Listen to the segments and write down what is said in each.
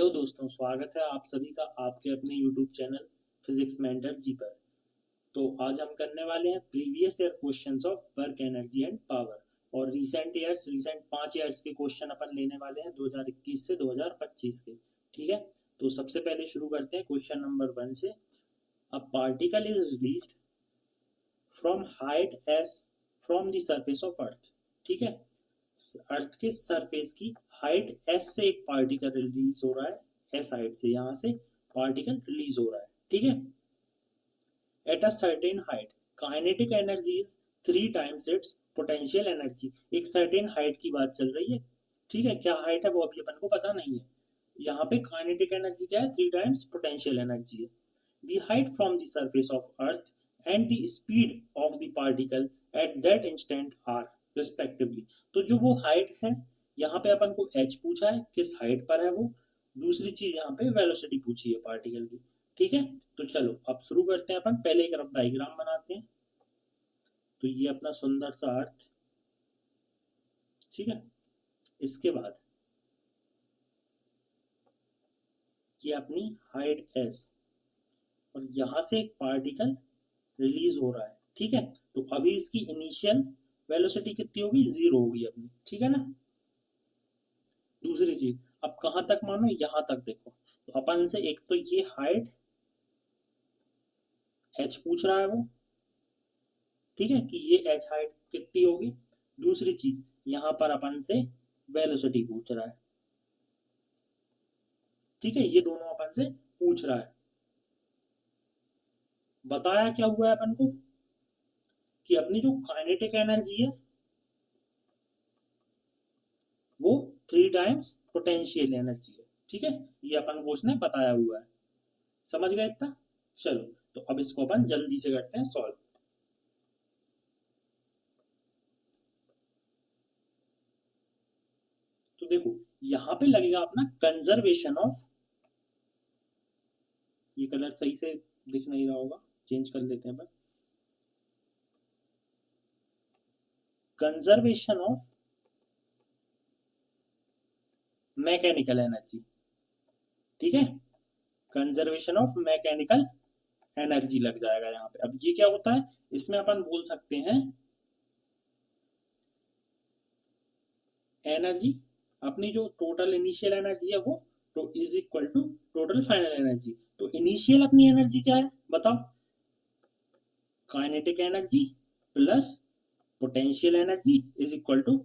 Hello दोस्तों, स्वागत है आप सभी का आपके अपने यूट्यूब चैनल फिजिक्स में एनर्जी पर। तो आज हम करने वाले हैं previous year questions of work energy and power. और रिसेंट 5 ईयर्स के क्वेश्चन अपन लेने वाले हैं 2021 से 2025 के। ठीक है, तो सबसे पहले शुरू करते हैं क्वेश्चन नंबर 1 से। A particle is released from height S from the surface of अर्थ। ठीक है, अर्थ के सरफेस की हाइट एस से एक पार्टिकल रिलीज हो रहा है। एस हाइट से यहाँ से पार्टिकल रिलीज हो रहा है। ठीक है, at a certain height kinetic energy is 3 times it's potential energy. एक सर्टेन हाइट की बात चल रही है। ठीक है, क्या हाइट है वो अभी अपन को पता नहीं है। यहाँ पे काइनेटिक एनर्जी क्या है? 3 टाइम्स पोटेंशियल एनर्जी है। The height from the surface of earth and the speed of the particle at that instant are respectively. तो जो वो हाइट है, यहाँ पे अपन को एच पूछा है, किस हाइट पर है वो। दूसरी चीज यहाँ पे वेलोसिटी पूछी है पार्टिकल की। ठीक है, तो चलो अब शुरू करते हैं। अपन पहले एक रफ डायग्राम बनाते हैं। तो ये अपना सुंदर सा अर्थ। ठीक है, इसके बाद ये अपनी हाइट एस और यहां से एक पार्टिकल रिलीज हो रहा है। ठीक है, तो अभी इसकी इनिशियल वेलोसिटी कितनी होगी? 0 होगी अपनी। ठीक है ना। दूसरी चीज, अब कहां तक मानो? यहां तक देखो। तो अपन से एक तो ये हाइट एच पूछ रहा है वो। ठीक है, कि ये एच हाइट कितनी होगी। दूसरी चीज, यहां पर अपन से वेलोसिटी पूछ रहा है। ठीक है, ये दोनों अपन से पूछ रहा है। बताया क्या हुआ है अपन को कि अपनी जो काइनेटिक एनर्जी है वो 3 टाइम्स पोटेंशियल एनर्जी है। ठीक है, ये अपन को उसने बताया हुआ है। समझ गए इतना? चलो, तो अब इसको अपन जल्दी से करते हैं सॉल्व। तो देखो, यहां पे लगेगा अपना कंजर्वेशन ऑफ। ये कलर सही से दिख नहीं रहा होगा, चेंज कर लेते हैं अपन। Conservation of mechanical energy. ठीक है, कंजर्वेशन ऑफ मैकेनिकल एनर्जी लग जाएगा यहाँ पे। अब ये क्या होता है? इसमें अपन बोल सकते हैं एनर्जी, अपनी जो टोटल इनिशियल एनर्जी है वो तो is equal to total final energy. तो इनिशियल अपनी एनर्जी क्या है बताओ? Kinetic energy plus potential energy is equal to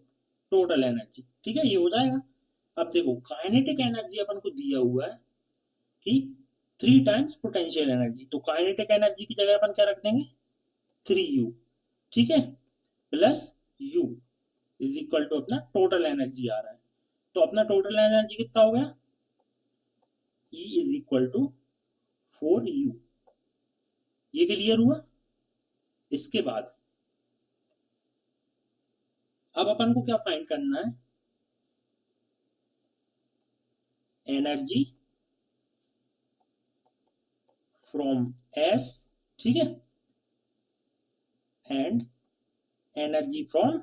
total energy. ठीक है, ये हो जाएगा। अब देखो, काइनेटिक एनर्जी अपन को दिया हुआ है कि 3 टाइम्स पोटेंशियल एनर्जी। तो काइनेटिक एनर्जी की जगह अपन क्या रख देंगे? 3u। ठीक है, plus u is equal to अपना टोटल एनर्जी आ रहा है। तो अपना टोटल एनर्जी कितना हो गया? E is equal to 4u। ये क्लियर हुआ? इसके बाद अब अपन को क्या फाइंड करना है? Energy from S। ठीक है, एंड एनर्जी फ्रॉम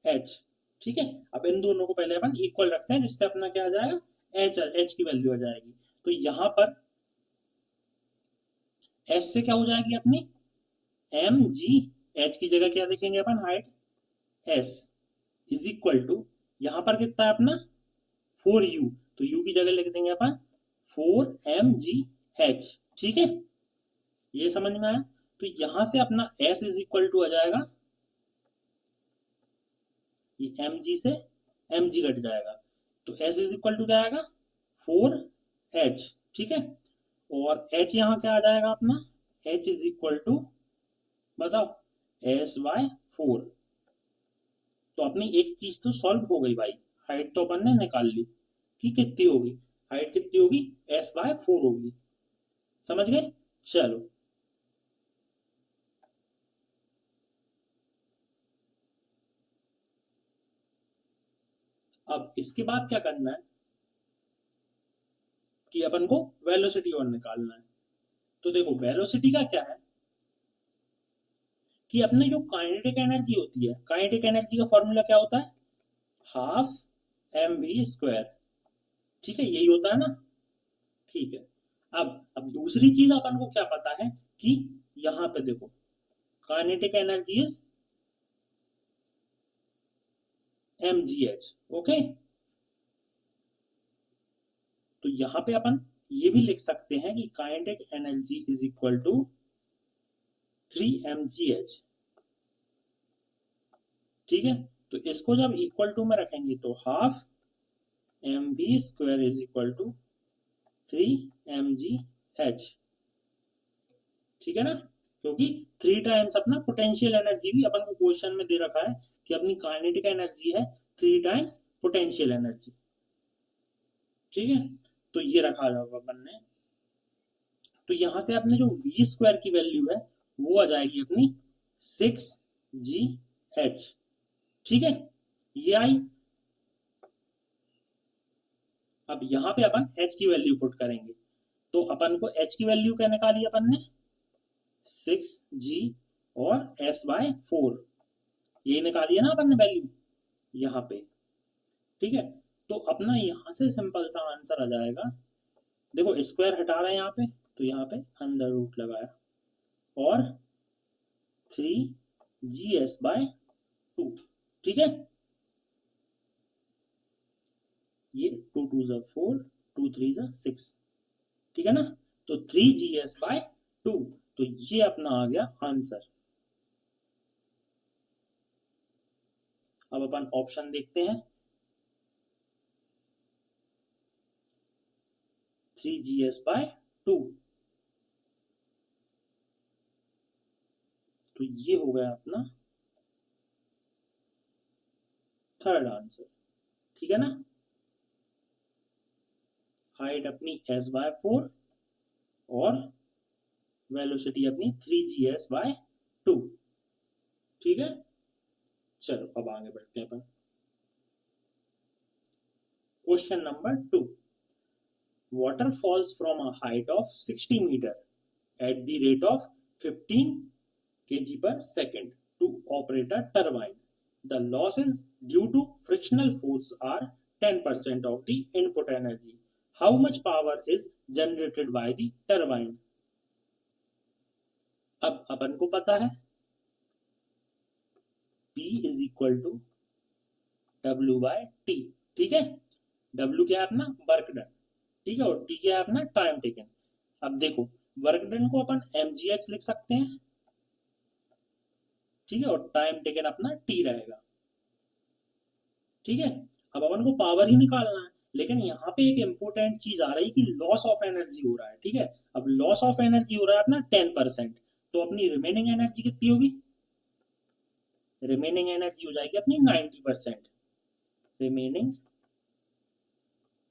H। ठीक है, अब इन दोनों को पहले अपन इक्वल रखते हैं, जिससे अपना क्या आ जाएगा? H की वैल्यू आ जाएगी। तो यहां पर S से क्या हो जाएगी अपनी? mg। H की जगह क्या लिखेंगे अपन? Height S is equal to, यहां पर कितना है अपना? 4u। तो u की जगह लिख देंगे अपन 4mgh। ठीक है, ये समझ में आया? तो यहां से अपना S इज इक्वल टू आ जाएगा, ये mg से mg कट जाएगा। तो S इज इक्वल टू क्या आएगा? 4h। ठीक है, और h यहाँ क्या आ जाएगा अपना? h इज इक्वल टू, बताओ, S/4। तो अपनी एक चीज तो सॉल्व हो गई भाई। हाइट तो अपन ने निकाल ली कि कितनी होगी। हाइट कितनी होगी? S/4 होगी। समझ गए? चलो, अब इसके बाद क्या करना है कि अपन को वेलोसिटी और निकालना है। तो देखो, वेलोसिटी का क्या है कि अपने जो काइनेटिक एनर्जी होती है, काइनेटिक एनर्जी का फॉर्मूला क्या होता है? Half mv²। ठीक है, यही होता है ना। ठीक है, अब दूसरी चीज अपन को क्या पता है कि यहां पे देखो kinetic energy is mgh। Okay, तो यहां पे अपन ये भी लिख सकते हैं कि kinetic energy is equal to 3mgh। ठीक है, तो इसको जब इक्वल टू में रखेंगे तो half mv² is equal to 3mgh। ठीक है ना, क्योंकि 3 टाइम्स अपना पोटेंशियल एनर्जी भी अपन को क्वेश्चन में दे रखा है कि अपनी काइनेटिक एनर्जी है 3 टाइम्स पोटेंशियल एनर्जी। ठीक है, तो ये रखा जाएगा अपन ने। तो यहां से अपने जो v² की वैल्यू है वो आ जाएगी अपनी 6gh। ठीक है, ये आई। अब यहां पे अपन h की वैल्यू पुट करेंगे, तो अपन को h की वैल्यू क्या निकाली अपन ने, 6g और s/4, यही निकाली है ना अपन ने वैल्यू यहाँ पे। ठीक है, तो अपना यहां से सिंपल सा आंसर आ जाएगा। देखो स्क्वायर हटा रहे हैं यहाँ पे, तो यहाँ पे अंडर रूट लगाया और 3gs/2। ठीक है, ये 2 2 ज़ा 4, 2 3 ज़ा 6। ठीक है ना, तो 3gs/2, तो ये अपना आ गया आंसर। अब अपन ऑप्शन देखते हैं। 3gs/2, तो ये हो गया अपना थर्ड आंसर। ठीक है ना, हाइट अपनी s/4 और वेलोसिटी अपनी 3gs/2। ठीक है, चलो अब आगे बढ़ते हैं अपन। Question number 2, water falls from a height of 60 meter at the rate of 15 kg per second to operate a turbine. The losses due to frictional force are 10% of the input energy. How much power is generated by the turbine? अब अपन को पता है P is equal to W/T। ठीक है, W क्या है अपना वर्क डन, ठीक है, और T क्या है अपना टाइम टेकन। अब देखो वर्क डन को अपन mgh लिख सकते हैं। ठीक है, और टाइम टेकन अपना T रहेगा। ठीक है, अब अपन को पावर ही निकालना है, लेकिन यहाँ पे एक इंपॉर्टेंट चीज आ रही है कि लॉस ऑफ एनर्जी हो रहा है। ठीक है, अब लॉस ऑफ एनर्जी हो रहा है अपना 10%, तो अपनी रिमेनिंग एनर्जी कितनी होगी, रिमेनिंग एनर्जी हो जाएगी अपनी 90%। Remaining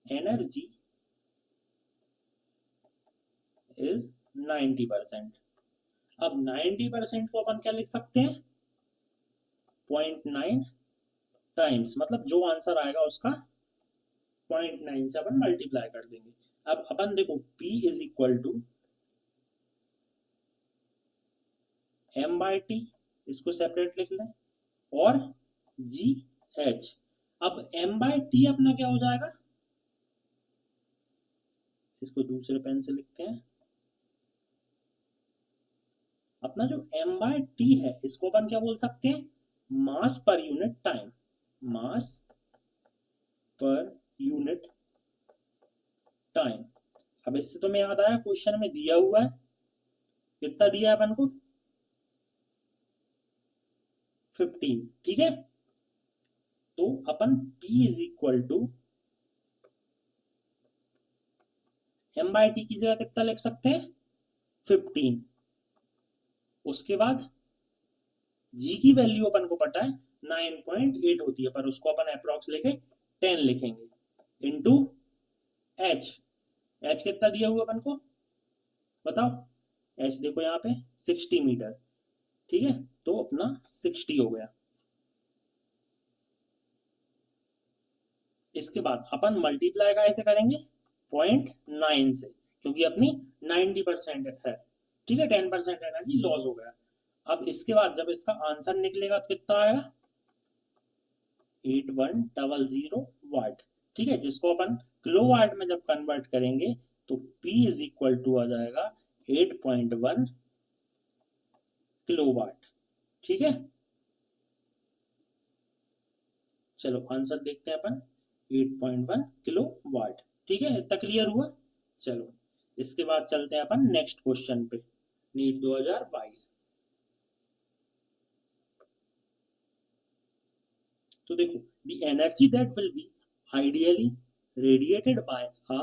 energy is 90%। अब 90% को अपन क्या लिख सकते हैं, 0.9 टाइम्स, मतलब जो आंसर आएगा उसका 0.9 से अपन मल्टीप्लाई कर देंगे। अब अपन देखो P is equal to m/t, इसको सेपरेट लिख लें, और GH। अब m/t अपना क्या हो जाएगा, इसको दूसरे पेन से लिखते हैं। अपना जो m/t है इसको अपन क्या बोल सकते हैं, मास पर यूनिट टाइम, मास पर यूनिट टाइम। अब इससे तो मैं याद आया क्वेश्चन में दिया हुआ है, कितना दिया है अपन को, 15। ठीक है, तो अपन P is equal to m/t की जगह कितना लिख सकते हैं, 15। उसके बाद G की वैल्यू अपन को पता है 9.8 होती है, पर उसको अपन अप्रोक्स लेके 10 लिखेंगे, इनटू H। H कितना दिया हुआ अपन को बताओ, H देखो यहाँ पे 60 मीटर। ठीक है, तो अपना 60 हो गया। इसके बाद अपन मल्टीप्लाई का ऐसे करेंगे 0.9 से, क्योंकि अपनी 90% है। ठीक है, 10% एनर्जी लॉस हो गया। अब इसके बाद जब इसका आंसर निकलेगा तो कितना आएगा, 8100 वाट। ठीक है, जिसको अपन किलो वाट में जब कन्वर्ट करेंगे तो P इज इक्वल टू आ जाएगा 8.1 किलो वाट। ठीक है, चलो आंसर देखते हैं अपन, 8.1 किलो वाट। ठीक है, इतना क्लियर हुआ। चलो इसके बाद चलते हैं अपन नेक्स्ट क्वेश्चन पे, नीट 2022। तो देखो, the energy that will be ideally radiated by a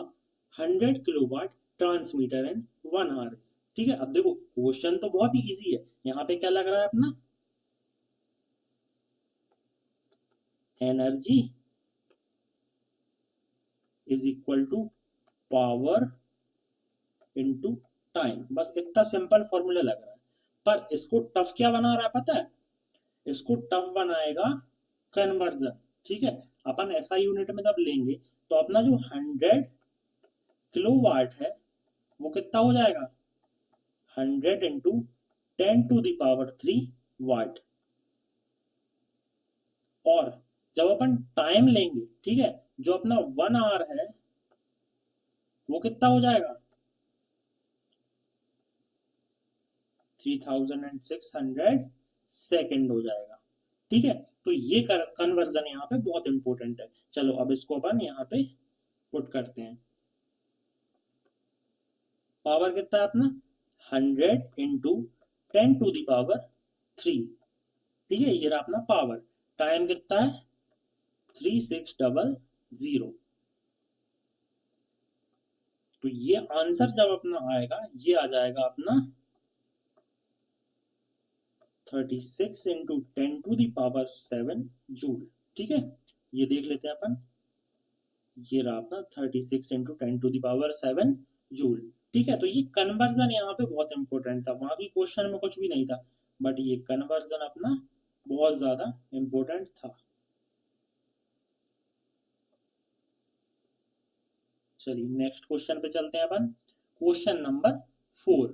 100 kilowatt transmitter in 1 hour. ठीक है, अब देखो क्वेश्चन तो बहुत ही इजी है, यहाँ पे क्या लग रहा है अपना, energy is equal to power into time, बस इतना सिंपल फॉर्मूला लग रहा है। पर इसको टफ क्या बना रहा है पता है, इसको टफ बनाएगा कन्वर्जन। ठीक है, अपन ऐसा यूनिट में जब लेंगे तो अपना जो 100 किलो वाट है वो कितना हो जाएगा, 100 इंटू 10⁻³ वाट। और जब अपन टाइम लेंगे, ठीक है, जो अपना 1 आवर है वो कितना हो जाएगा, 3600 सेकेंड हो जाएगा। ठीक है, तो ये कन्वर्जन यहाँ पे बहुत इंपॉर्टेंट है। चलो अब इसको अपन यहाँ पे पुट करते हैं। पावर कितना है अपना, 100 इंटू 10⁻³। ठीक है, ये रहा अपना पावर। टाइम कितना है, 3600। तो ये आंसर जब अपना आएगा, ये आ जाएगा अपना 36 इंटू 10⁻7 जूल। ठीक है, ये देख लेते हैं अपन, ये रहा अपना 36 इंटू 10⁻7 जूल। ठीक है, तो ये कन्वर्जन यहाँ पे बहुत इंपॉर्टेंट था, वहां की क्वेश्चन में कुछ भी नहीं था, बट ये कन्वर्जन अपना बहुत ज्यादा इंपॉर्टेंट था। चलिए नेक्स्ट क्वेश्चन पे चलते हैं अपन, क्वेश्चन नंबर 4।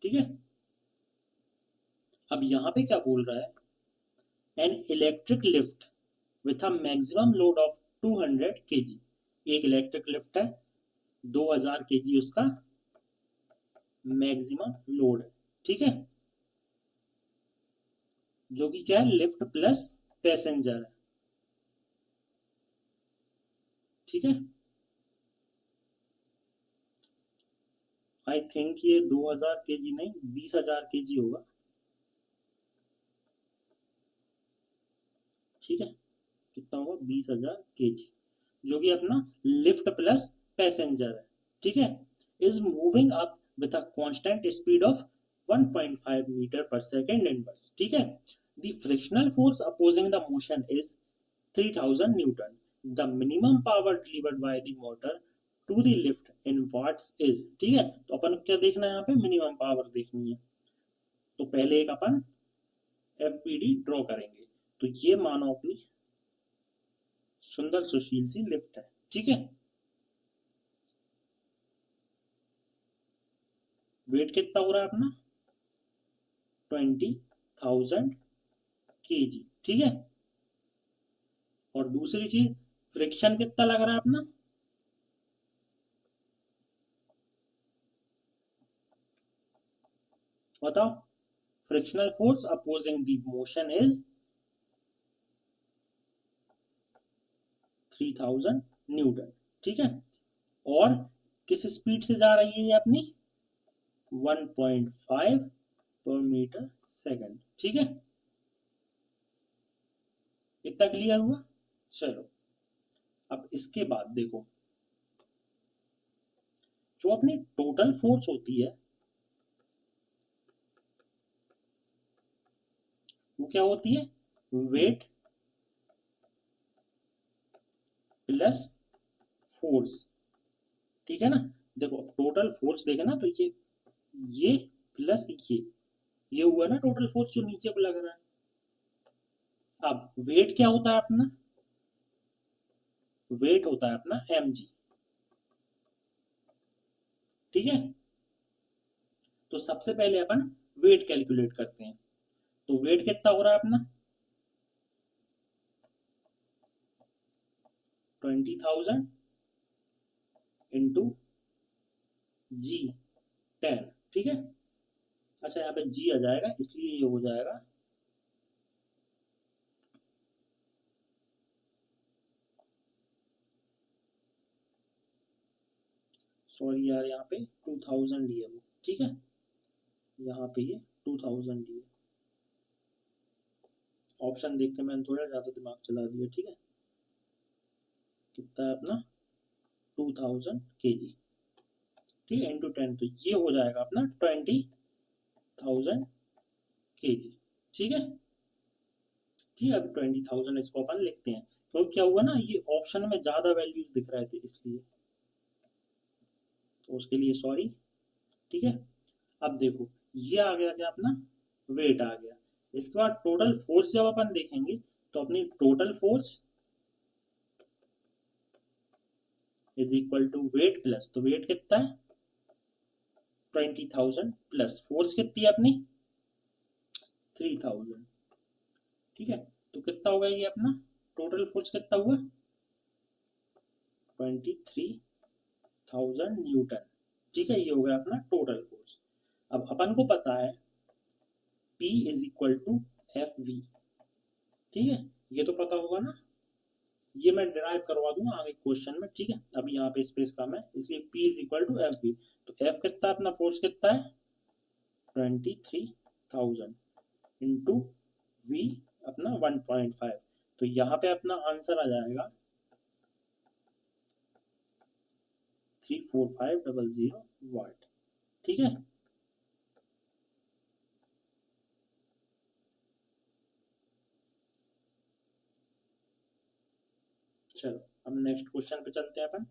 ठीक है, अब यहाँ पे क्या बोल रहा है, an electric lift with a maximum load of 200 kg। एक इलेक्ट्रिक लिफ्ट है, 2000 kg उसका मैक्सिमम लोड है। ठीक है, जो कि क्या है, लिफ्ट प्लस पैसेंजर है। ठीक है, आई थिंक ये 2000 kg नहीं, 20,000 kg होगा। ठीक है, कितना होगा, 20,000 kg, जो कि अपना लिफ्ट प्लस पैसेंजर है। ठीक है, is moving up with a constant speed of 1.5 metre पर सेकेंड इनवर्स। ठीक है, the frictional force opposing the motion is 3000 newton. The minimum power delivered by the motor to the lift in watts is. ठीक है, तो अपन क्या देखना है यहाँ पे, मिनिमम पावर देखनी है। तो पहले एक अपन एफपीडी ड्रॉ करेंगे। तो ये मानो अपनी सुंदर सुशील सी लिफ्ट है। ठीक है, वेट कितना हो रहा है अपना, 20,000 kg। ठीक है, और दूसरी चीज, फ्रिक्शन कितना लग रहा है अपना, बताओ, frictional force opposing the motion is 3000 Newton. ठीक है, और किस स्पीड से जा रही है ये अपनी, 1.5 पर मीटर सेकंड। ठीक है, इतना क्लियर हुआ। चलो अब इसके बाद देखो, जो अपनी टोटल फोर्स होती है वो क्या होती है, वेट प्लस फोर्स। ठीक है ना, देखो टोटल फोर्स देखे ना, तो ये प्लस ये हुआ ना टोटल फोर्स जो नीचे को लग रहा है। अब वेट क्या होता है अपना, वेट होता है अपना mg। ठीक है, तो सबसे पहले अपन वेट कैलकुलेट करते हैं। तो वेट कितना हो रहा है अपना, 20,000 इंटू जी 10, ठीक है। अच्छा यहाँ पे जी आ जाएगा इसलिए ये हो जाएगा सॉरी यार यहाँ पे 2000 लिए वो, ठीक है, यहाँ पे ये 2000 लिए, ऑप्शन देख के मैंने थोड़ा ज्यादा दिमाग चला दिया, ठीक है। कितना है अपना 2000 kg, ठीक है, इंटू 10, तो ये हो जाएगा अपना 20,000 kg, ठीक है। ठीक है, अब 20,000 इसको अपन लिखते हैं, तो क्या हुआ ना, ये ऑप्शन में ज्यादा वैल्यूज दिख रहे थे इसलिए, तो उसके लिए सॉरी, ठीक है। अब देखो ये आ गया क्या अपना वेट आ गया, इसके बाद टोटल फोर्स जब अपन देखेंगे तो अपनी total force is equal to weight plus, तो वेट कितना है 20,000 प्लस फोर्स कितनी है अपनी 3,000, ठीक है। तो कितना होगा ये अपना टोटल फोर्स कितना हुआ 23,000 न्यूटन, ठीक है, ये हो गया अपना टोटल फोर्स। अब अपन को पता है P is equal to F V, ठीक है, ये तो पता होगा ना, ये मैं डिराइव करवा दूंगा आगे क्वेश्चन में, ठीक है। अभी यहाँ पे स्पेस कम है इसलिए P is equal to F V, तो F कितना अपना फोर्स कितना है 23,000 इंटू V अपना 1.5, तो यहाँ पे अपना आंसर आ जाएगा 34500 वाट, ठीक है। चलो अब नेक्स्ट क्वेश्चन पे चलते हैं अपन।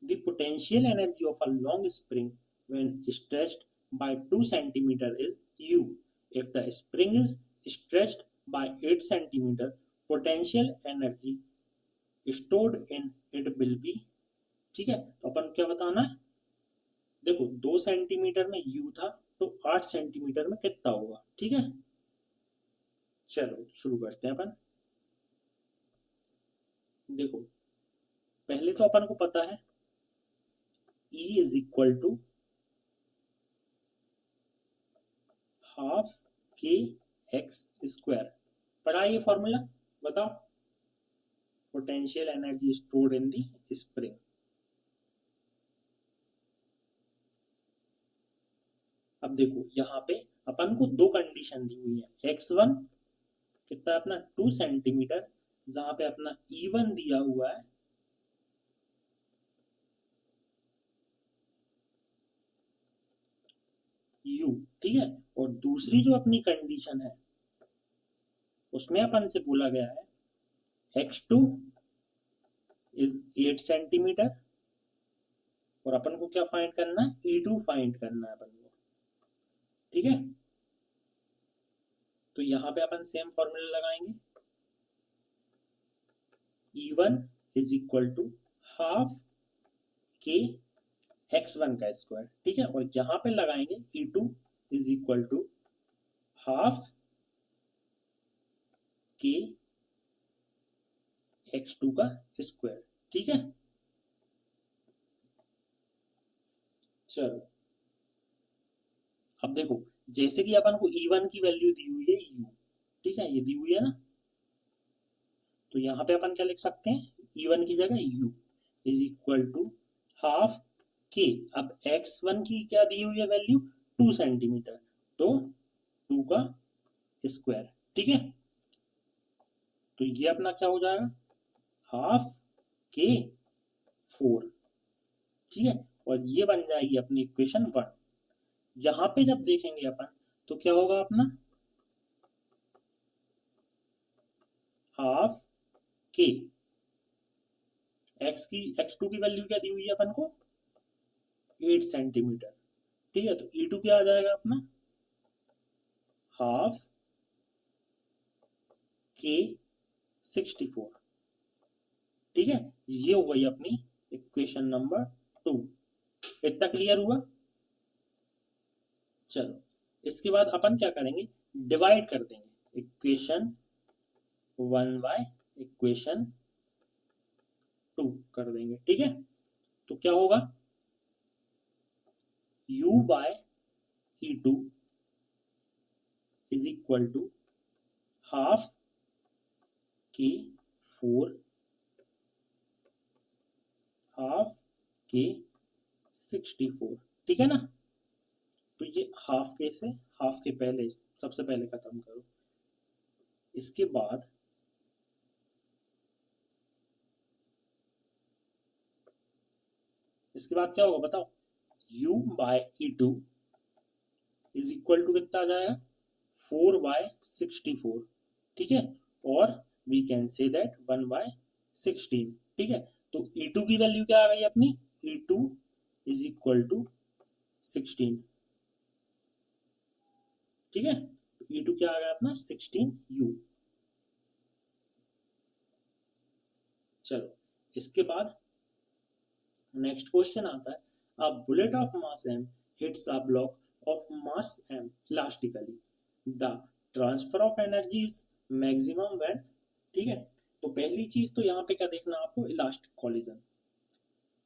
The potential energy of a long spring when stretched by 2 centimeter is U. If the spring is stretched by 8 centimeter, potential energy stored in it will be, ठीक है। तो अपन क्या बताना है, देखो 2 सेंटीमीटर में U था तो 8 सेंटीमीटर में कितना होगा, ठीक है। चलो शुरू करते हैं अपन। देखो पहले तो अपन को पता है E is equal to half k x square, पढ़ा ये फॉर्मूला, बताओ, potential energy stored in the spring. अब देखो यहाँ पे अपन को दो कंडीशन दी हुई है, x1 कितना अपना 2 सेंटीमीटर, जहां पे अपना E1 दिया हुआ है U, ठीक है। और दूसरी जो अपनी कंडीशन है उसमें अपन से बोला गया है x2 इज 8 सेंटीमीटर, और अपन को क्या फाइंड करना है E2 फाइंड करना है अपन को, ठीक है। तो यहाँ पे अपन सेम फॉर्मूला लगाएंगे, E1 is equal to half के x1 का स्क्वायर, ठीक है, और यहाँ पे लगाएंगे E2 is equal to half के x2 का स्क्वायर, ठीक है। चलो अब देखो जैसे कि अपन को E1 की वैल्यू दी हुई है U, ठीक है, ये दी हुई है ना, तो यहाँ पे अपन क्या लिख सकते हैं E1 की जगह U is equal to half k, अब x1 की क्या दी हुई है वैल्यू 2 सेंटीमीटर, तो 2 का स्क्वायर, ठीक है। तो ये अपना क्या हो जाएगा हाफ के 4, ठीक है, और ये बन जाएगी अपनी इक्वेशन 1। यहां पे जब देखेंगे अपन तो क्या होगा अपना हाफ के x2 की वैल्यू क्या दी हुई है अपन को 8 सेंटीमीटर, ठीक है, तो E2 क्या आ जाएगा अपना हाफ के 64, ठीक है, ये हो गई अपनी इक्वेशन नंबर 2। इतना क्लियर हुआ। चलो इसके बाद अपन क्या करेंगे डिवाइड कर देंगे इक्वेशन 1 बाय इक्वेशन 2 कर देंगे, ठीक है। तो क्या होगा, u by E2 is equal to half k 4 half के 64, ठीक है ना। तो ये हाफ के से हाफ के पहले सबसे पहले खत्म करो, इसके बाद क्या होगा बताओ, u by E2 is equal to कितना आ जाएगा, 4 बाय 64, ठीक है। और we can say that 1 by 16, ठीक है। तो E2 की वैल्यू क्या आ गई अपनी, E2 इज इक्वल टू 16, ठीक है। E2 क्या आ गया अपना 16u। चलो इसके बाद नेक्स्ट क्वेश्चन आता है, a bullet of mass m hits a block of mass m elastically, the transfer of energy is maximum when, ठीक है। तो पहली चीज तो यहाँ पे क्या देखना आपको, इलास्टिक कॉलिजन।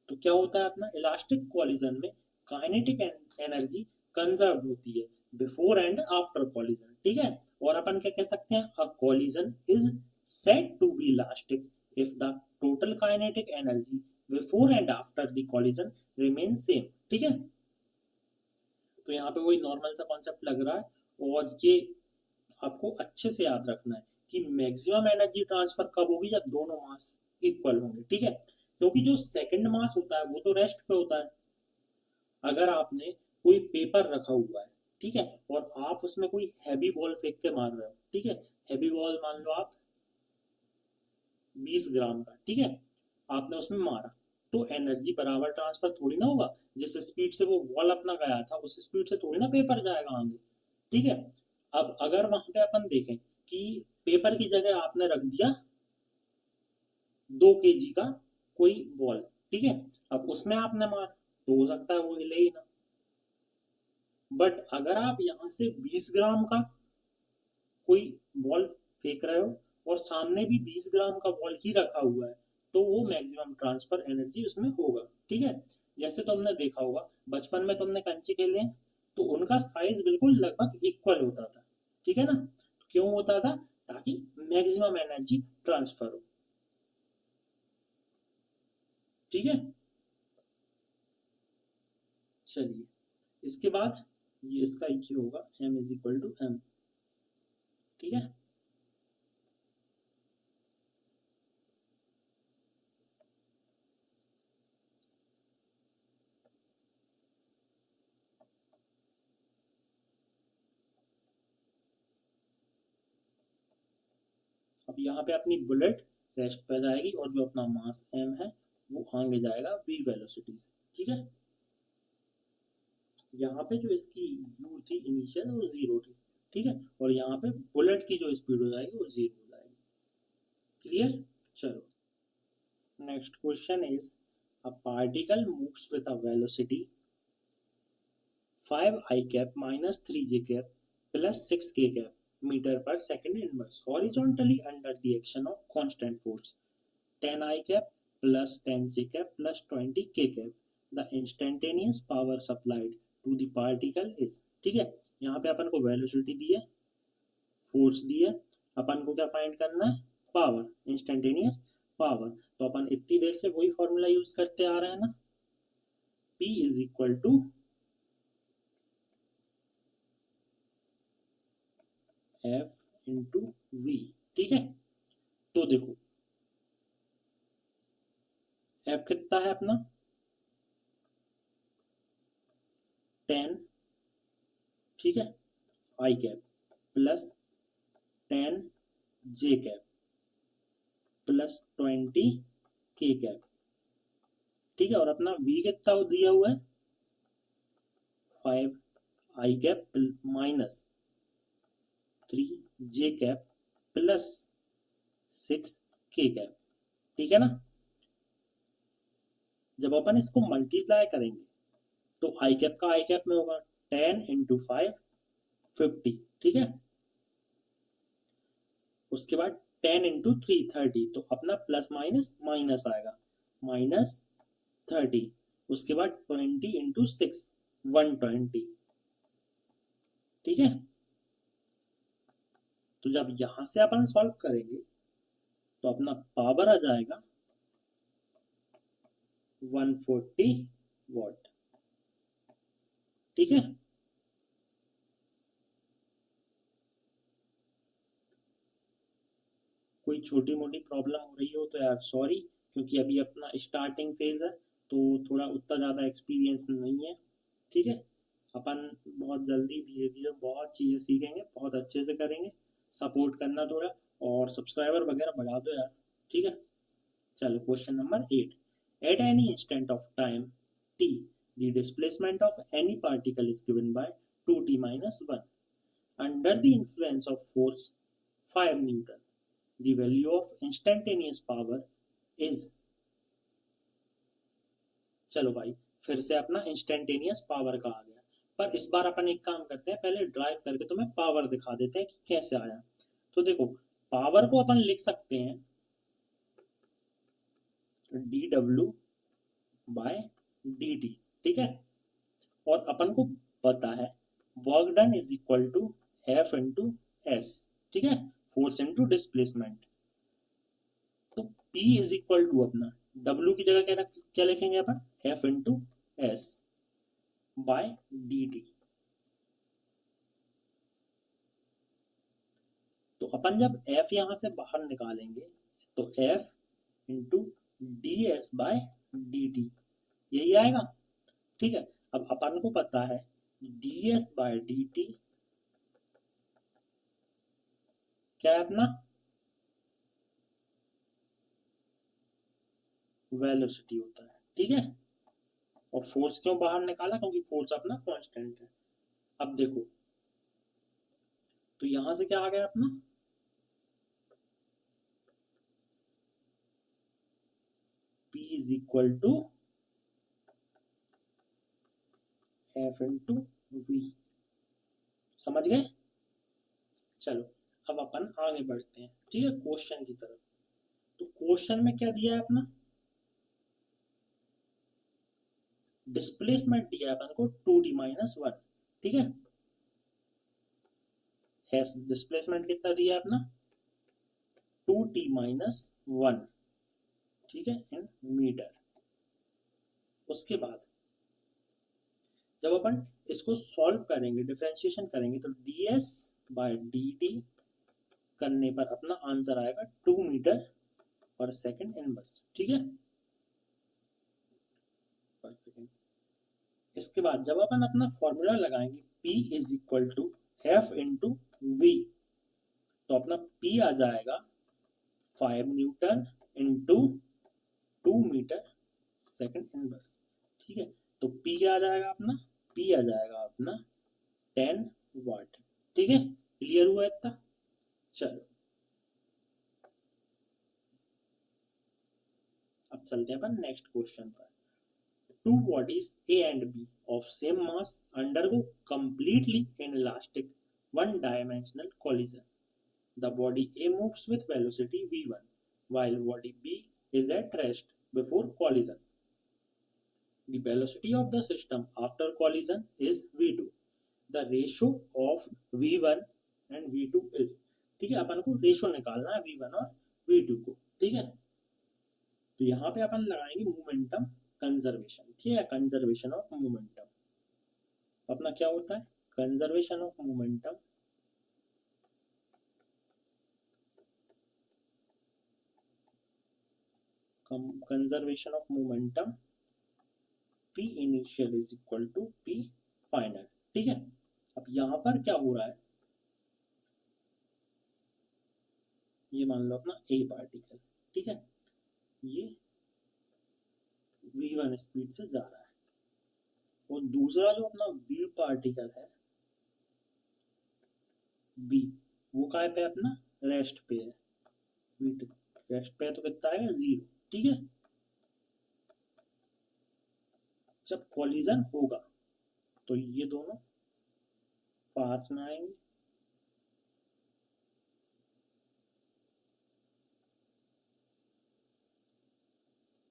तो क्या होता है अपना इलास्टिक कॉलिजन में काइनेटिक एनर्जी कंजर्व होती है बिफोर एंड आफ्टर कॉलिजन, ठीक है। और अपन क्या कह सकते हैं, a collision is said to be elastic if the total kinetic energy before and after the collision remain same, ठीक है। तो यहाँ पे वही नॉर्मल सा कॉन्सेप्ट लग रहा है, और ये आपको अच्छे से याद रखना है कि मैक्सिमम एनर्जी ट्रांसफर कब होगी, जब दोनों मास इक्वल होंगे, ठीक है। क्योंकि जो सेकंड मास होता है वो तो रेस्ट पे होता है। अगर आपने कोई पेपर रखा हुआ है, ठीक है, और आप उसमें कोई हैवी बॉल फेंक के मार रहे हो, ठीक है, हैवी बॉल मान लो आप 20 ग्राम का, ठीक है, आपने उसमें मारा, तो एनर्जी बराबर ट्रांसफर थोड़ी ना होगा। जिस स्पीड से वो बॉल अपना गया था उस स्पीड से थोड़ी ना पेपर जाएगा आगे, ठीक है। अब अगर वहां पे अपन देखें कि पेपर की जगह आपने रख दिया 2 kg का कोई बॉल, ठीक है, अब उसमें आपने मार, तो हो सकता है वो हिले ही ना। बट अगर आप यहाँ से 20 ग्राम का कोई बॉल फेंक रहे हो और सामने भी 20 ग्राम का बॉल ही रखा हुआ है, तो वो मैक्सिमम ट्रांसफर एनर्जी उसमें होगा, ठीक है। जैसे तुमने देखा होगा बचपन में तुमने कंचे खेले हैं, तो उनका साइज बिल्कुल लगभग इक्वल होता था, ठीक है ना। तो क्यों होता था, ताकि मैक्सिमम एनर्जी ट्रांसफर हो, ठीक है। चलिए इसके बाद ये इसका एक ही होगा, m is equal to m, ठीक है। अब यहाँ पे अपनी बुलेट रेस्ट पे जाएगी और जो अपना मास m है वो आगे जाएगा v वेलोसिटी से, ठीक है। यहाँ पे जो इसकी u थी इनिशियल वो 0 थी, ठीक है, और यहाँ पे बुलेट की जो स्पीड हो जाएगी वो 0 हो जाएगी, क्लियर। चलो next question is, a particle moves with a velocity 5 i cap minus 3 j cap plus 6 k cap meter per second inverse horizontally under the action of constant force 10 i cap plus 10 j cap plus 20 k cap. The instantaneous power supplied to the particle is, ठीक है। यहाँ पे अपन को velocity दी है, force दी है, अपन को क्या find करना है, पावर, इंस्टेंटेनियस पावर। तो अपन इतनी देर से वही फॉर्मूला यूज करते आ रहे हैं ना, P is equal to F into V, ठीक है। तो देखो F कितना है अपना 10, ठीक है, आई कैप प्लस 10 जे कैप प्लस 20 के कैप, ठीक है। और अपना V कितना दिया हुआ है 5 आई कैप माइनस 3 जे कैप प्लस 6 के कैप, ठीक है ना। जब अपन इसको मल्टीप्लाई करेंगे तो आई कैप का आई कैप में होगा 10 इंटू 5 50, ठीक है। उसके बाद 10 इंटू 3 30, तो अपना प्लस माइनस माइनस आएगा, -30। उसके बाद 20 इंटू 6 120। ठीक है, तो जब यहां से अपन सॉल्व करेंगे तो अपना पावर आ जाएगा 140 वॉट। ठीक है, कोई छोटी मोटी प्रॉब्लम हो रही हो तो यार सॉरी, क्योंकि अभी अपना स्टार्टिंग फेज है, तो थोड़ा उतना ज़्यादा एक्सपीरियंस नहीं है। ठीक है, अपन बहुत जल्दी धीरे धीरे बहुत चीज़ें सीखेंगे, बहुत अच्छे से करेंगे। सपोर्ट करना थोड़ा, और सब्सक्राइबर वगैरह बढ़ा दो यार। ठीक है, चलो question number 8। At any instant of time t, the displacement of any particle is given by 2t minus 1 under the influence of force 5 Newton. The value of instantaneous power is। चलो भाई, फिर से अपना इंस्टेंटेनियस पावर का आ गया, पर इस बार अपन एक काम करते हैं, पहले ड्राइव करके तुम्हें पावर दिखा देते हैं कि कैसे आया। तो देखो, पावर को अपन लिख सकते हैं dw बाय dt। ठीक है, और अपन को पता है work done is equal to F into S. ठीक है, फोर्स इंटू डिस्प्लेसमेंट। तो P इज इक्वल टू अपना W की जगह क्या लिखेंगे अपन, F into S by D T. तो अपन जब F यहां से बाहर निकालेंगे तो F into D S by D T, यही आएगा। ठीक है, अब अपन को पता है D S by D T क्या है अपना, वेलोसिटी होता है। ठीक है, और फोर्स क्यों बाहर निकाला, क्योंकि फोर्स अपना कांस्टेंट है। अब देखो, तो यहां से क्या आ गया अपना, P is equal to F into V. समझ गए? चलो, अब अपन आगे बढ़ते हैं। ठीक है, क्वेश्चन की तरफ। तो क्वेश्चन में क्या दिया है अपना, डिस्प्लेसमेंट दिया है अपन को 2d माइनस 1। ठीक है, एस डिस्प्लेसमेंट कितना दिया है अपना 2t माइनस 1। ठीक है, इन मीटर। उसके बाद जब अपन इसको सॉल्व करेंगे, डिफरेंशिएशन करेंगे, तो ds बाय dt करने पर अपना आंसर आएगा 2 मीटर पर सेकंड इनवर्स। ठीक है, पर सेकंड। इसके बाद जब अपन अपना फॉर्मूला लगाएंगे P is equal to F into V, तो अपना P आ जाएगा 5 newton into 2 metre second inverse. ठीक है, तो P क्या आ जाएगा अपना, P आ जाएगा अपना 10 वाट। ठीक है, क्लियर हुआ इतना? चलो, अब चलते हैं अपन नेक्स्ट क्वेश्चन पर। Two bodies A and B of same mass undergo completely inelastic one-dimensional collision. The body A moves with velocity v1, while body B is at rest before collision. The velocity of the system after collision is v2. The ratio of v1 and v2 is। ठीक है, अपन को ratio निकालना है v1 और v2 को। ठीक है, तो यहाँ पे अपन लगाएंगे मोमेंटम कंजर्वेशन। ठीक है, कंजर्वेशन ऑफ मोमेंटम। अपना क्या होता है, conservation of momentum conservation of momentum P initial is equal to P final. ठीक है, अब यहां पर क्या हो रहा है, ये मान लो अपना A पार्टिकल। ठीक है, ये v1 स्पीड से जा रहा है, और दूसरा जो अपना B पार्टिकल है B, वो काय पे अपना रेस्ट पे है, v2 रेस्ट पे है, तो कितना आएगा 0। ठीक है, जब कॉलिजन होगा तो ये दोनों पास में आएंगे,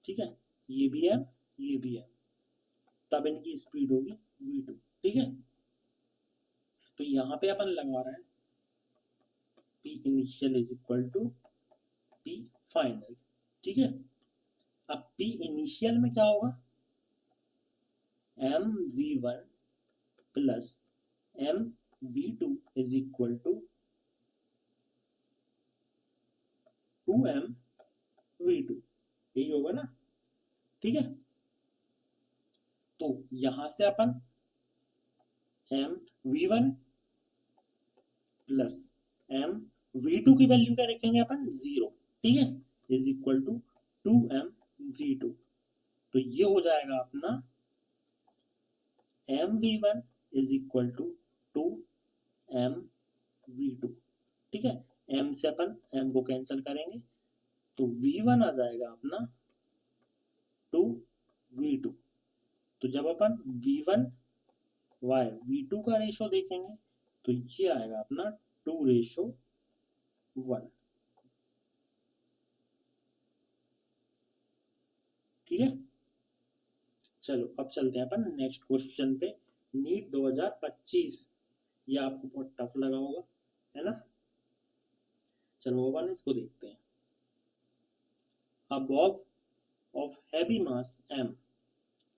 ठीक है, ये भी m, ये भी m, तब इनकी स्पीड होगी v2। ठीक है, तो यहाँ पे अपन लगा रहे हैं p initial is equal to p final. ठीक है, अब p इनिशियल में क्या होगा, m v1 plus m v2 is equal to 2m v2, यही होगा ना। ठीक है, तो यहां से अपन m v1 plus m v2 की वैल्यू क्या रखेंगे अपन, 0। ठीक है, is equal to 2m v2, तो ये हो जाएगा अपना m v1 is equal to 2m v2। ठीक है, m से अपन m को कैंसिल करेंगे तो v1 आ जाएगा अपना 2 v2। तो जब अपन v1 y v2 का रेशो देखेंगे तो ये आएगा अपना 2:1। ठीक है, चलो अब चलते हैं अपन नेक्स्ट क्वेश्चन पे। नीट 2025, ये आपको बहुत टफ लगा होगा, है ना। चलो अपन इसको देखते हैं। A bob of heavy mass m,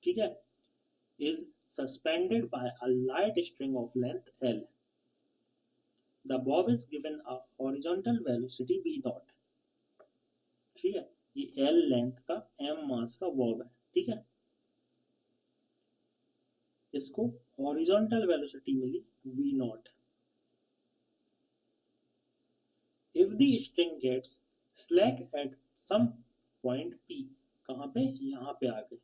ठीक है, is suspended by a light string of length l. The bob is given a horizontal velocity v naught। ठीक है, ये l लेंथ का m मास का बॉब है। ठीक है, इसको हॉरिजॉन्टल वेलोसिटी मिली v naught। If the string gets slack at some point p, कहाँ पे, यहाँ पे आ गए,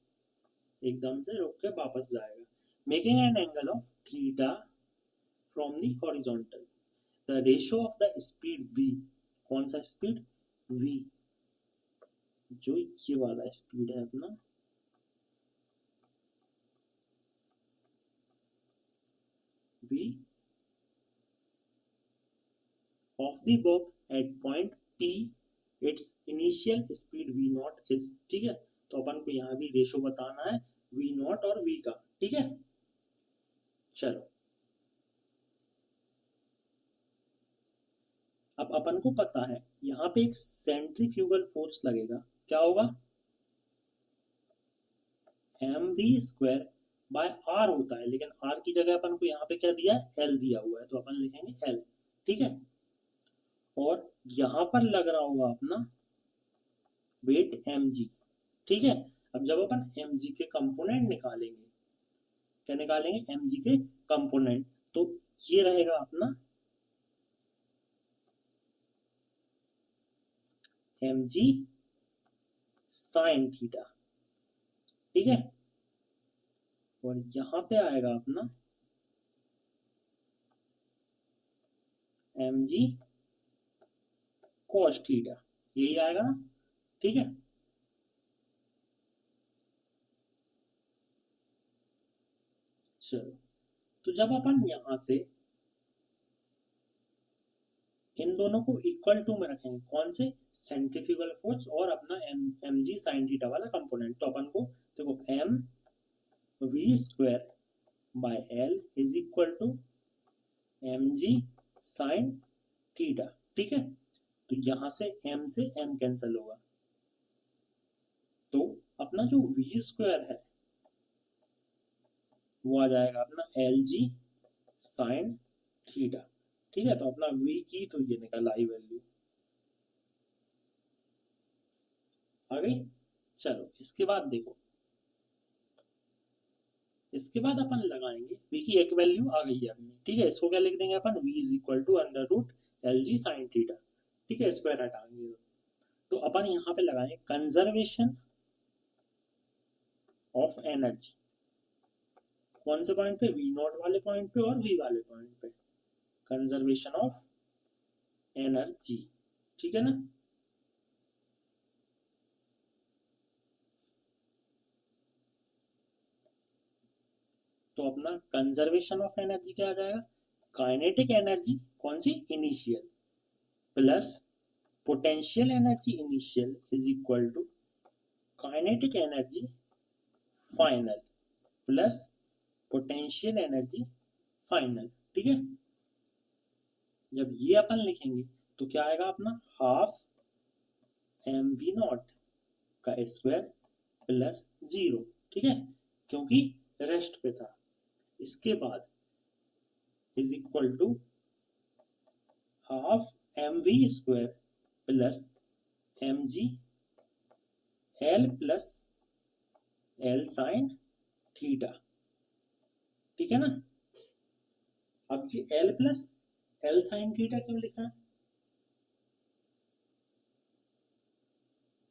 एकदम से रुक के वापस जाएगा, making an angle of theta from the horizontal, the ratio of the speed v, कौन सा स्पीड, v, जो ये वाला स्पीड है अपना, v of the bob at point p, its initial speed v naught is। ठीक है, तो अपन को यहाँ भी रेशो बताना है v naught और v का। ठीक है, चलो अब अपन को पता है यहाँ पे एक सेंट्रीफ्यूगल फोर्स लगेगा, क्या होगा, mv² बाय r होता है, लेकिन r की जगह अपन को यहाँ पे क्या दिया है, l दिया हुआ है, तो अपन लिखेंगे l। ठीक है, और यहां पर लग रहा होगा अपना वेट mg। ठीक है, अब जब अपन mg के कंपोनेंट निकालेंगे, क्या निकालेंगे, mg के कंपोनेंट, तो ये रहेगा अपना mg साइन थीटा। ठीक है, और यहां पे आएगा अपना mg cos थीटा, यही आएगा ना। ठीक है, चलो तो जब अपन यहां से इन दोनों को इक्वल टू में रखेंगे, कौन से, सेंट्रीफ्यूगल फोर्स और अपना mg साइन थीटा वाला कंपोनेंट, तो अपन को देखो mv² by l is equal to mg sine theta. ठीक है, तो यहां से m कैंसिल होगा, तो अपना जो v² है वो आ जाएगा अपना lg साइन थीटा। ठीक है, तो अपना v की तो ये निकल आई वैल्यू आ गई। चलो इसके बाद देखो, इसके बाद अपन लगाएंगे v की एक वैल्यू आ गई है अपनी। ठीक है, इसको क्या लिख देंगे अपन, v is equal to under root lg sine theta. ठीक है, स्क्वायर हटाएंगे तो अपन यहाँ पे लगाएंगे कंजर्वेशन ऑफ एनर्जी, कौन से पॉइंट पे, v नॉट वाले पॉइंट पे और v वाले पॉइंट पे, कंजर्वेशन ऑफ एनर्जी। ठीक है ना, तो अपना कंजर्वेशन ऑफ एनर्जी क्या आ जाएगा, काइनेटिक एनर्जी कौन सी, initial, plus potential energy initial is equal to kinetic energy final plus potential energy final. ठीक है, जब ये अपन लिखेंगे तो क्या आएगा अपना, हाफ mv0 का स्क्वायर प्लस 0। ठीक है, क्योंकि रेस्ट पे था। इसके बाद is equal to half mv square plus mg l plus l sine theta. ठीक है ना। अब ये l plus l sine theta क्यों लिख रहे हैं,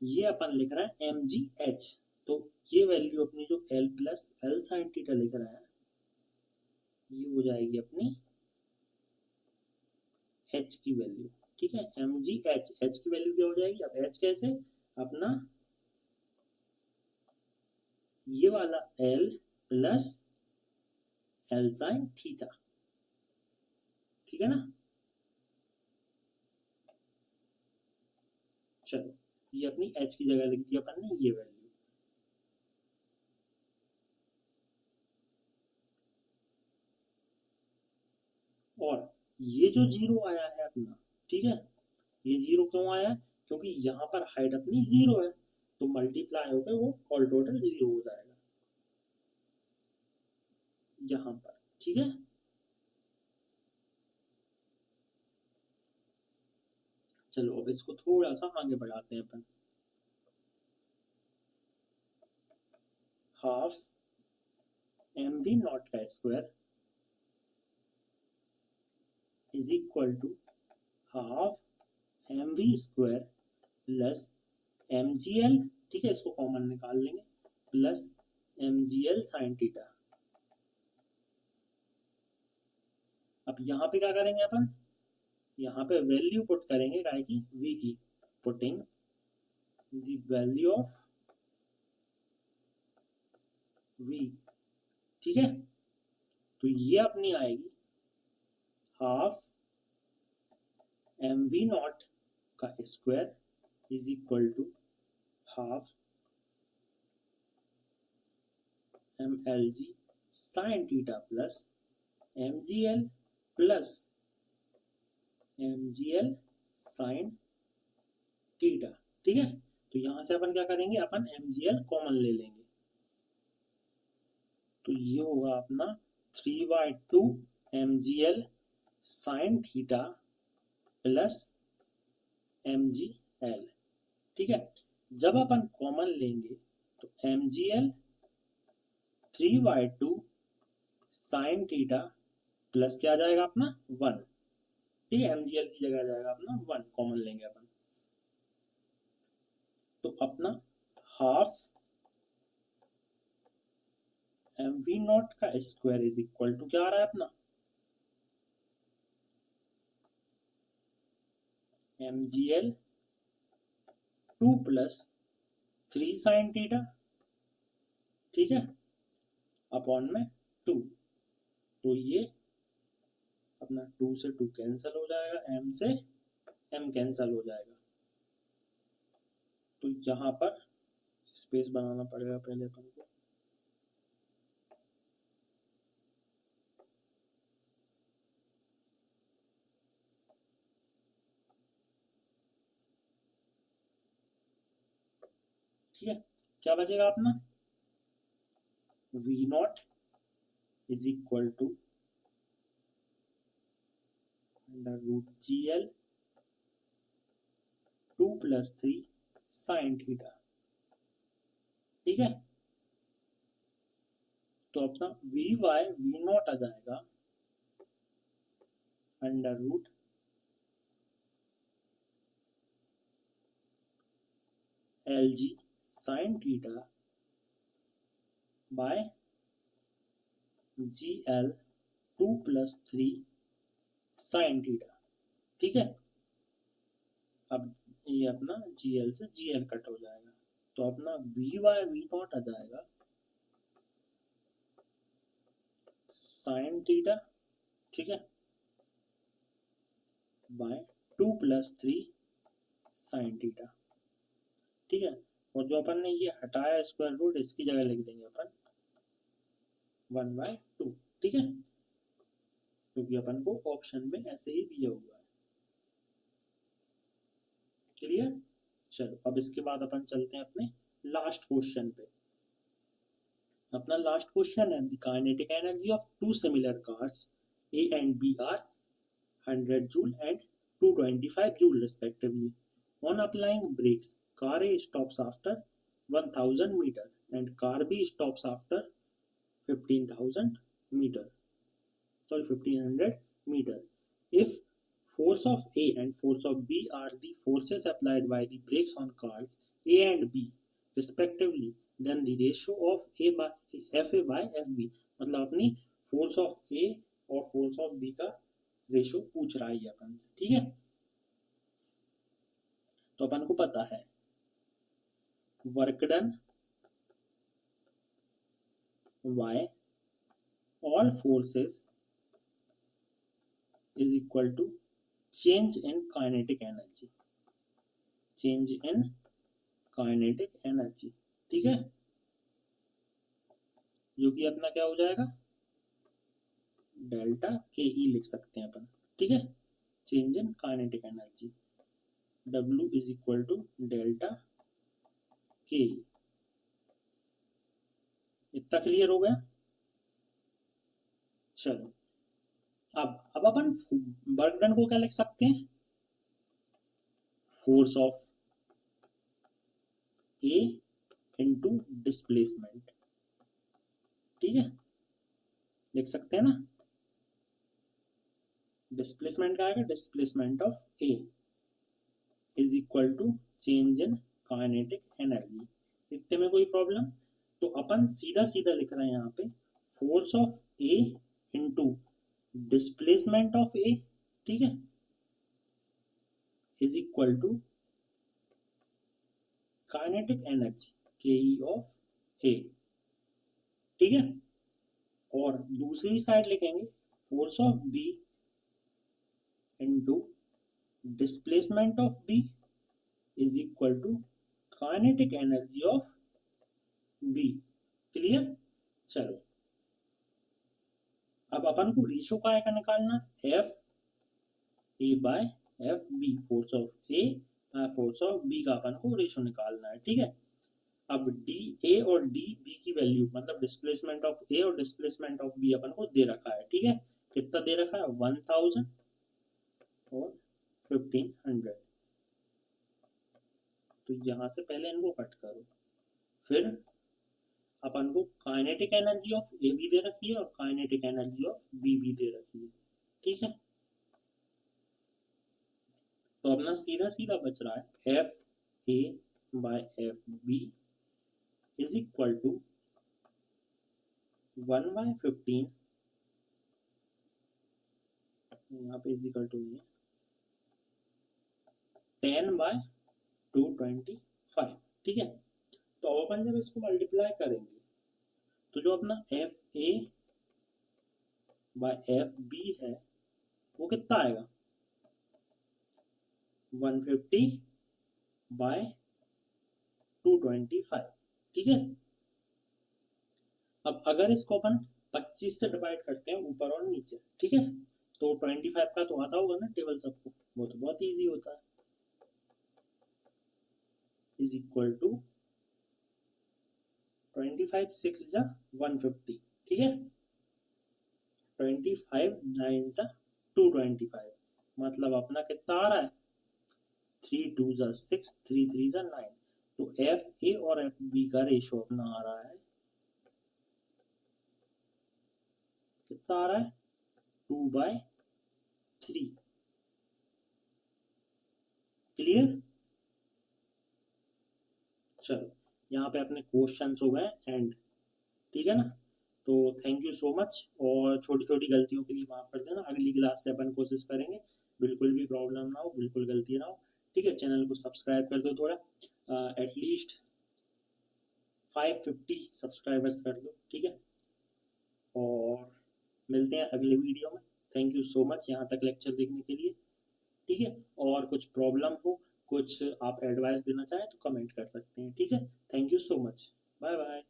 ये अपन लिख रहे हैं mgh। तो ये वैल्यू अपनी जो l plus l sine theta लिख रहा है, ये हो जाएगी अपनी h की वैल्यू। ठीक है, mgh, h की वैल्यू क्या हो जाएगी, अब h कैसे, अपना ये वाला l plus l sine theta. ठीक है ना। चलो, ये अपनी h की जगह लिख दी अपन ने ये वैल्यू। और ये जो जीरो आया है अपना, ठीक है, ये जीरो क्यों आया, क्योंकि यहाँ पर हाइट अपनी जीरो है, तो मल्टीप्लाई होकर वो ऑल टोटल जीरो हो जाएगा यहाँ पर। ठीक है, चलो अब इसको थोड़ा सा आगे बढ़ाते हैं अपन। हाफ mv0 का square is equal to half mv square plus mgl। ठीक है, इसको कॉमन निकाल लेंगे, प्लस mgl साइन थीटा। अब यहाँ पे क्या करेंगे अपन, यहाँ पे वैल्यू पुट करेंगे काय की, v की, putting the value of v। ठीक है, तो ये अपनी आएगी हाफ mv0 का square is equal to half mlg sine theta plus mgl plus mgl sine theta. ठीक है, तो यहां से अपन क्या करेंगे, अपन mgl कॉमन ले लेंगे, तो ये होगा अपना 3/2 mgl sine theta plus mgl। ठीक है, जब अपन कॉमन लेंगे तो mgl 3/2 साइन थीटा प्लस क्या आ जाएगा अपना 1। ठीक है, mgl की जगह आ जाएगा अपना 1, कॉमन लेंगे अपन, तो अपना हाफ mv0 का स्क्वायर इज इक्वल टू क्या आ रहा है अपना, mgl 2 प्लस 3 साइन थीटा। ठीक है, अपॉन में 2, तो ये अपना 2 से 2 कैंसिल हो जाएगा, m से m कैंसिल हो जाएगा, तो यहाँ पर स्पेस बनाना पड़ेगा पहले अपन को। ठीक है, क्या बचेगा अपना, v0 is equal to √gl 2 plus 3 sine theta. ठीक है, तो अपना vy v0 आ जाएगा √lg sine theta by gl 2 plus 3 sine theta. ठीक है, अब ये अपना gl से gl कट हो जाएगा, तो अपना vy v0 आ जाएगा साइन थीटा, ठीक है, बाय 2 प्लस 3 साइन थीटा। ठीक है, और जो अपन ने ये हटाया स्क्वायर रूट, इसकी जगह लिख देंगे अपन 1/2, ठीक है, क्योंकि अपन को ऑप्शन में ऐसे ही दिया हुआ है। क्लियर? चलो अब इसके बाद अपन चलते हैं अपने लास्ट क्वेश्चन पे। अपना लास्ट क्वेश्चन है, the kinetic energy of two similar cars A and B are 100 joule and 225 joule respectively. On applying brakes, car A stops after 1000 meter and car B stops after 1500 meter. If force of A and force of B are the forces applied by the brakes on cars A and B respectively, then the ratio of FA by FB, मतलब अपनी force of A और force of B का ratio पूछ रहा है अपन से, ठीक है। तो अपन को पता है work done Y all forces is equal to change in kinetic energy, change in kinetic energy, ठीक है, जो कि अपना क्या हो जाएगा, डेल्टा के ई लिख सकते हैं अपन, ठीक है, change in kinetic energy W is equal to delta K E. इतना क्लियर हो गया? चलो अब अपन वर्क डन को क्या लिख सकते हैं, force of A into displacement, ठीक है, लिख सकते हैं ना। डिस्प्लेसमेंट क्या आएगा, displacement of A is equal to change in kinetic energy. इतने में कोई प्रॉब्लम? तो अपन सीधा सीधा लिख रहे हैं यहाँ पे force of A into displacement of A, ठीक है, is equal to kinetic energy K E of A, ठीक है। और दूसरी साइड लिखेंगे force of B into displacement of B is equal to kinetic energy of B. Clear? चलो अब अपन को रेशो काय का निकालना, F A by F B, force of A force of B का अपन को रेशो निकालना है, ठीक है। अब डी ए और डी बी की वैल्यू, मतलब डिस्प्लेसमेंट ऑफ ए और डिस्प्लेसमेंट ऑफ बी अपन को दे रखा है, ठीक है। कितना दे रखा है, 1000 और 1500। तो यहां से पहले इनको कट करो, फिर अपन को काइनेटिक एनर्जी ऑफ ए भी दे रखी है और काइनेटिक एनर्जी ऑफ बी भी दे रखी है, ठीक है। तो अपना सीधा सीधा बच रहा है F A by F B is equal to 1/15, यहाँ पे इज इक्वल टू नहीं है, 10/225, ठीक है। तो अब अपन जब इसको मल्टीप्लाई करेंगे तो जो अपना F A by F B है वो कितना आएगा, 150/225, ठीक है। अब अगर इसको अपन 25 से डिवाइड करते हैं ऊपर और नीचे, ठीक है, तो 25 का तो आता होगा ना टेबल सबको, वो तो बहुत इजी होता है, इज इक्वल टू 25 6 जा 150, ठीक है, 25 9 जा 225, मतलब अपना कितना आ रहा है, 3 2 जा 6 3 3 जा 9। तो एफ ए और एफ बी का रेशो अपना आ रहा है, कितना आ रहा है, 2/3। क्लियर? चलो यहाँ पे अपने क्वेश्चंस हो गए एंड, ठीक है ना। तो थैंक यू सो मच, और छोटी छोटी गलतियों के लिए माफ कर देना, अगली क्लास से अपन कोशिश करेंगे बिल्कुल भी प्रॉब्लम ना हो, बिल्कुल गलती ना हो, ठीक है। चैनल को सब्सक्राइब कर दो, थोड़ा एटलीस्ट 550 सब्सक्राइबर्स कर दो, ठीक है। और मिलते हैं अगले वीडियो में। थैंक यू सो मच यहाँ तक लेक्चर देखने के लिए, ठीक है। और कुछ प्रॉब्लम हो कुछ आप एडवाइस देना चाहें तो कमेंट कर सकते हैं। ठीक है, thank you so much, bye bye.